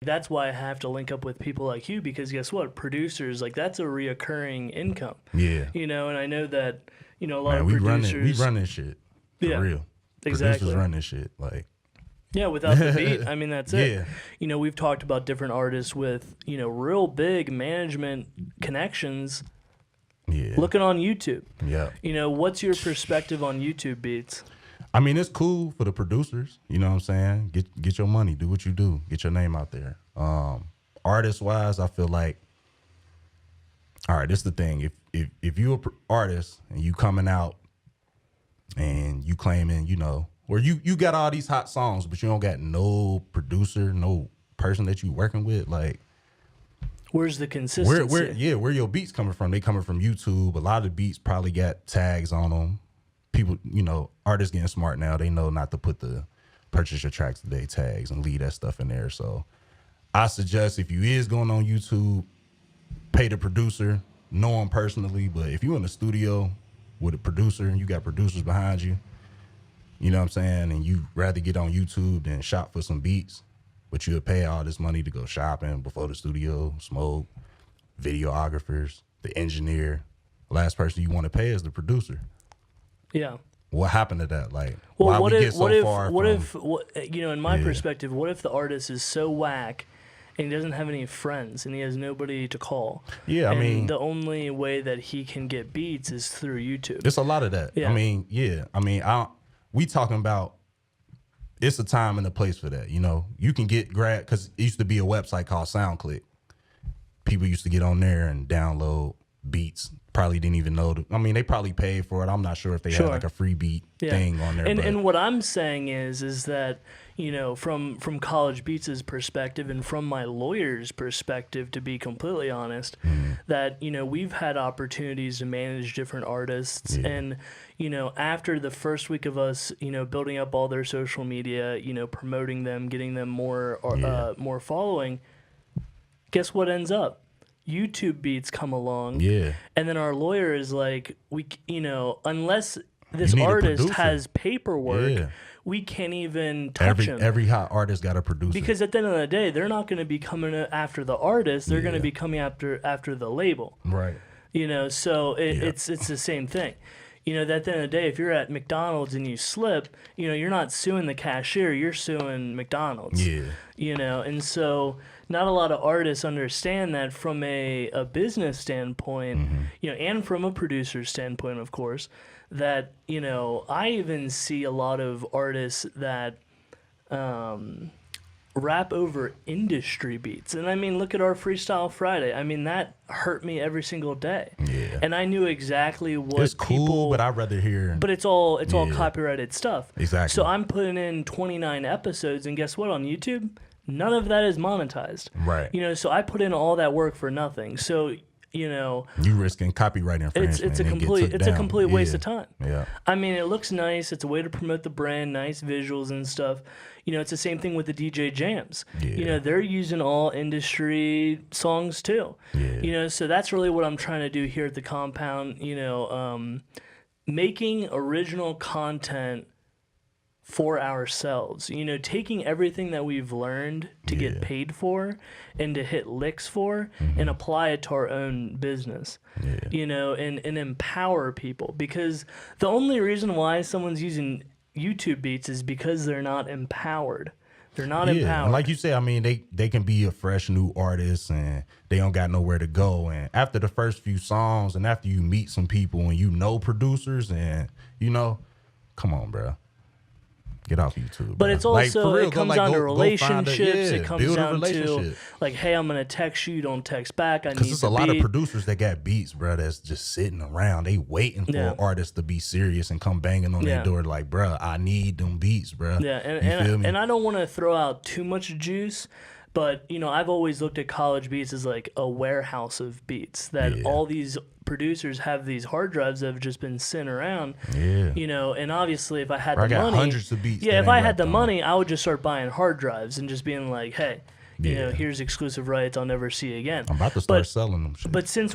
That's why I have to link up with people like you, because guess what? Producers, like, that's a reoccurring income. Yeah. You know, and I know that, you know, a lot Man, of producers. we run this shit. For real. Exactly. Producers run this shit. Like, yeah, without the beat, I mean, that's it. Yeah. You know, we've talked about different artists with, you know, real big management connections. Yeah. Looking on YouTube. Yeah. You know, what's your perspective on YouTube beats? I mean, it's cool for the producers. You know what I'm saying? Get your money. Do what you do. Get your name out there. Artist-wise, I feel like, all right, this is the thing. If you're an artist and you coming out and you claiming, you know, or you got all these hot songs, but you don't got no producer, no person that you working with, like, where's the consistency? Where your beats coming from? They coming from YouTube. A lot of the beats probably got tags on them. People, you know, artists getting smart now. They know not to put the purchase your tracks today tags and leave that stuff in there. So I suggest if you is going on YouTube, pay the producer, know him personally. But if you in the studio with a producer and you got producers behind you, you know what I'm saying, and you rather get on YouTube than shop for some beats, but you'll pay all this money to go shopping before the studio, smoke, videographers, the engineer. The last person you want to pay is the producer. Yeah. What happened to that? Like, well, why what we if, get so what if, far what from, if, what, you know, in my perspective, what if the artist is so whack and he doesn't have any friends and he has nobody to call? Yeah, I mean, the only way that he can get beats is through YouTube. There's a lot of that. Yeah. I mean, we talking about, it's a time and a place for that. You know, you can get because it used to be a website called SoundClick. People used to get on there and download beats. Probably didn't even know. I mean, they probably paid for it. I'm not sure if they had like a free beat thing on there. And what I'm saying is that, you know, from College Beats' perspective and from my lawyer's perspective, to be completely honest, that, you know, we've had opportunities to manage different artists. And, you know, after the first week of us, you know, building up all their social media, you know, promoting them, getting them more following, guess what ends up? YouTube beats come along, and then our lawyer is like, you know, unless this artist has paperwork, we can't even touch him. Every hot artist got a producer, because at the end of the day, they're not going to be coming after the artist; they're going to be coming after the label, right? You know, so it's the same thing. You know, at the end of the day, if you're at McDonald's and you slip, you know, you're not suing the cashier, you're suing McDonald's. Yeah. You know, and so not a lot of artists understand that from a business standpoint, you know, and from a producer standpoint, of course, that, you know, I even see a lot of artists that rap over industry beats. And I mean, look at our Freestyle Friday. I mean, that hurt me every single day. Yeah. And I knew exactly what it's cool, but I'd rather hear. But it's all copyrighted stuff. Exactly. So I'm putting in 29 episodes, and guess what? On YouTube, none of that is monetized. Right. You know, so I put in all that work for nothing. So, you know, you risking copyright infringement. It's a complete waste of time. Yeah. I mean, it looks nice. It's a way to promote the brand, nice visuals and stuff. You know, it's the same thing with the DJ jams. Yeah. You know, they're using all industry songs too. Yeah. You know, so that's really what I'm trying to do here at the compound. You know, making original content for ourselves, you know, taking everything that we've learned to get paid for and to hit licks for and apply it to our own business, you know, and empower people, because the only reason why someone's using YouTube beats is because they're not empowered. They're not empowered. And like you say, I mean, they can be a fresh new artist and they don't got nowhere to go. And after the first few songs and after you meet some people and you know producers and, you know, come on, bro. Get off YouTube. But it's also, like, it comes down to relationships. It comes down to, like, hey, I'm going to text you. Don't text back. I need the beat. Because there's a lot of producers that got beats, bro, that's just sitting around. They waiting for an artist to be serious and come banging on their door like, bro, I need them beats, bro. Yeah, and I don't want to throw out too much juice, but, you know, I've always looked at College Beats as like a warehouse of beats, that all these producers have these hard drives that have just been sitting around. Yeah. You know, and obviously if I had the money, hundreds of beats. Yeah, if I had the money, I would just start buying hard drives and just being like, hey, you know, here's exclusive rights I'll never see again. I'm about to start selling them. But since we